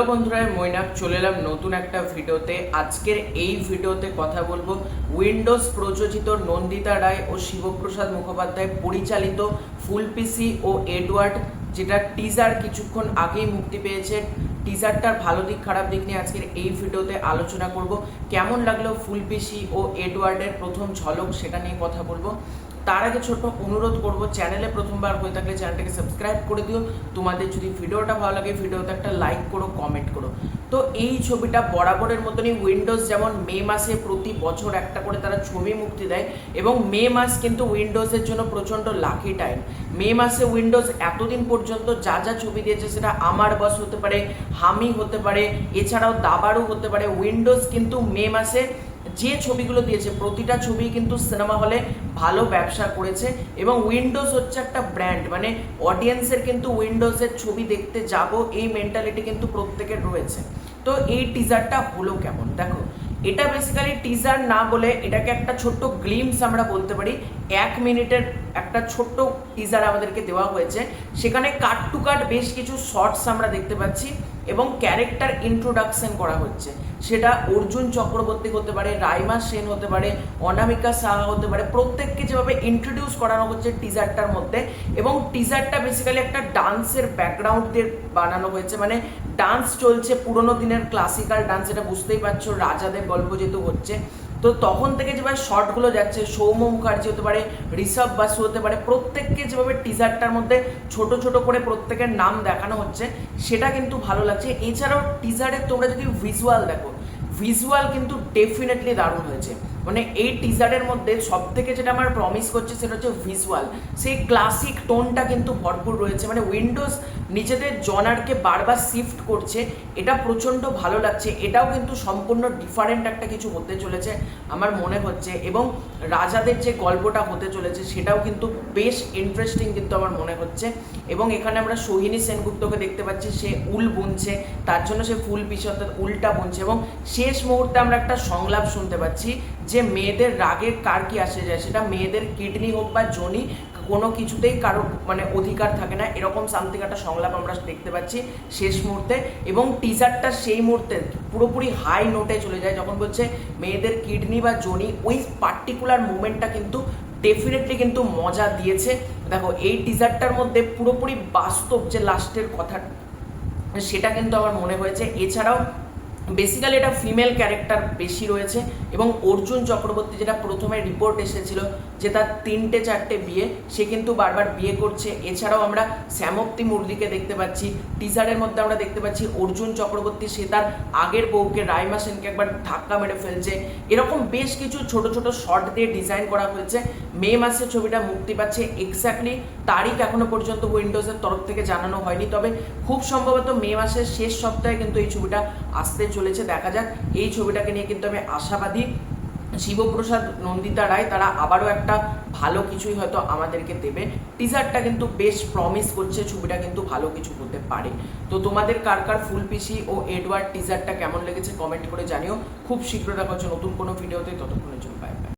বন্ধুরা, মৈনাক চলে এলাম নতুন একটা ভিডিওতে। আজকের এই ভিডিওতে কথা বলবো উইন্ডোজ প্রযোজিত নন্দিতা রায় ও শিবপ্রসাদ মুখোপাধ্যায় পরিচালিত ফুলপিসি ও এডওয়ার্ড, যেটা টিজার কিছুক্ষণ আগেই মুক্তি পেয়েছে। টিজারটার ভালো দিক খারাপ দিক নিয়ে আজকের এই ভিডিওতে আলোচনা করব। কেমন লাগলো ফুলপিসি ও এডওয়ার্ডের প্রথম ঝলক, সেটা নিয়ে কথা বলবো। তার আগে ছোট্ট অনুরোধ করব, চ্যানেলে প্রথমবার হয়ে থাকলে চ্যানেলটাকে সাবস্ক্রাইব করে দিও। তোমাদের যদি ভিডিওটা ভালো লাগে ভিডিওতে একটা লাইক করো, কমেন্ট করো। তো এই ছবিটা বরাবরের মতনই উইন্ডোজ যেমন মে মাসে প্রতি বছর একটা করে তারা ছবি মুক্তি দেয়, এবং মে মাস কিন্তু উইন্ডোজের জন্য প্রচণ্ড লাকি টাইম। মে মাসে উইন্ডোজ এতদিন পর্যন্ত যা যা ছবি দিয়েছে, সেটা আমার বস হতে পারে, হামি হতে পারে, এছাড়াও দাবারু হতে পারে, উইন্ডোজ কিন্তু মে মাসে যে ছবিগুলো দিয়েছে প্রতিটা ছবি কিন্তু সিনেমা হলে ভালো ব্যবসা করেছে। এবং উইন্ডোজ হচ্ছে একটা ব্র্যান্ড, মানে অডিয়েন্সের কিন্তু উইন্ডোজের ছবি দেখতে যাব এই মেন্টালিটি কিন্তু প্রত্যেকের রয়েছে। তো এই টিজারটা হলো কেমন দেখো। এটা বেসিক্যালি টিজার না বলে এটাকে একটা ছোট্ট গ্লিমস আমরা বলতে পারি। 1 মিনিটের একটা ছোট্ট টিজার আমাদেরকে দেওয়া হয়েছে। সেখানে কাট টু কাট বেশ কিছু শর্টস আমরা দেখতে পাচ্ছি এবং ক্যারেক্টার ইন্ট্রোডাকশন করা হচ্ছে। সেটা অর্জুন চক্রবর্তী হতে পারে, রাইমা সেন হতে পারে, অনামিকা সাহা হতে পারে। প্রত্যেককে যেভাবে ইন্ট্রোডিউস করানো হচ্ছে টিজারটার মধ্যে, এবং টিজারটা বেসিক্যালি একটা ডান্সের ব্যাকগ্রাউন্ড দিয়ে বানানো হয়েছে। মানে ডান্স চলছে, পুরোনো দিনের ক্লাসিক্যাল ডান্স, এটা বুঝতেই পারছো, রাজাদের গল্প যেহেতু হচ্ছে। তো তখন থেকে যেভাবে শর্টগুলো যাচ্ছে, সৌম্য মুখার্জি হতে পারে, ঋষভ বাসু হতে পারে, প্রত্যেককে যেভাবে টিজারটার মধ্যে ছোট ছোট করে প্রত্যেকের নাম দেখানো হচ্ছে, সেটা কিন্তু ভালো লাগছে। এছাড়াও টিজারে তোমরা যদি ভিজুয়াল দেখো, ভিজুয়াল কিন্তু ডেফিনেটলি দারুণ হয়েছে। মানে এই টিজারের মধ্যে সব থেকে যেটা আমার প্রমিস করছে সেটা হচ্ছে ভিজুয়াল। সেই ক্লাসিক টোনটা কিন্তু ভরপুর রয়েছে। মানে উইন্ডোজ নিজেদের জনারকে বারবার শিফট করছে, এটা প্রচণ্ড ভালো লাগছে। এটাও কিন্তু সম্পূর্ণ ডিফারেন্ট একটা কিছু হতে চলেছে আমার মনে হচ্ছে। এবং রাজাদের যে গল্পটা হতে চলেছে সেটাও কিন্তু বেশ ইন্টারেস্টিং কিন্তু আমার মনে হচ্ছে। এবং এখানে আমরা সোহিনী সেনগুপ্তকে দেখতে পাচ্ছি, সে উল বুনছে, তার জন্য সে ফুল পিছে অর্থাৎ উলটা বুনছে। এবং শেষ মুহূর্তে আমরা একটা সংলাপ শুনতে পাচ্ছি যে মেয়েদের রাগে কার কি আসে যায়, সেটা মেয়েদের কিডনি হোক বা যোনি, কোনো কিছুতেই কারো মানে অধিকার থাকে না, এরকম সামথিং একটা সংলাপ আমরা দেখতে পাচ্ছি শেষ মুহূর্তে। এবং টিজারটা সেই মুহূর্তে পুরোপুরি হাই নোটে চলে যায় যখন বলছে মেয়েদের কিডনি বা যোনি। ওই পার্টিকুলার মুমেন্টটা কিন্তু ডেফিনেটলি কিন্তু মজা দিয়েছে। দেখো এই টিজারটার মধ্যে পুরোপুরি বাস্তব যে লাস্টের কথা, সেটা কিন্তু আমার মনে হয়েছে। এছাড়াও বেসিক্যালি এটা ফিমেল ক্যারেক্টার বেশি রয়েছে। এবং অর্জুন চক্রবর্তী, যেটা প্রথমে রিপোর্ট এসেছিল যে তার 3-4টে বিয়ে, সে কিন্তু বারবার বিয়ে করছে। এছাড়াও আমরা শ্যামপ্তি মুরলিকে দেখতে পাচ্ছি টিজারের মধ্যে। আমরা দেখতে পাচ্ছি অর্জুন চক্রবর্তী, সে তার আগের বউকে রাইমা সেনকে একবার ধাক্কা মেরে ফেলছে। এরকম বেশ কিছু ছোট ছোট শর্ট দিয়ে ডিজাইন করা হয়েছে। মে মাসে ছবিটা মুক্তি পাচ্ছে। এক্স্যাক্টলি তারিখ এখনো পর্যন্ত উইন্ডোজের তরফ থেকে জানানো হয়নি, তবে খুব সম্ভবত মে মাসের শেষ সপ্তাহে কিন্তু এই ছবিটা আসতে চলেছে। দেখা যাক, এই ছবিটাকে নিয়ে কিন্তু আমি আশাবাদী। শিবপ্রসাদ, নন্দিতা রায়, তারা আবারও একটা ভালো কিছুই হয়তো আমাদেরকে দেবে। টিজারটা কিন্তু বেশ প্রমিস করছে, ছবিটা কিন্তু ভালো কিছু হতে পারে। তো তোমাদের কার কার ফুলপিসি ও এডওয়ার্ড টিজারটা কেমন লেগেছে কমেন্ট করে জানিও। খুব শীঘ্র দেখা হচ্ছে নতুন কোনো ভিডিওতে, ততক্ষণের জন্য।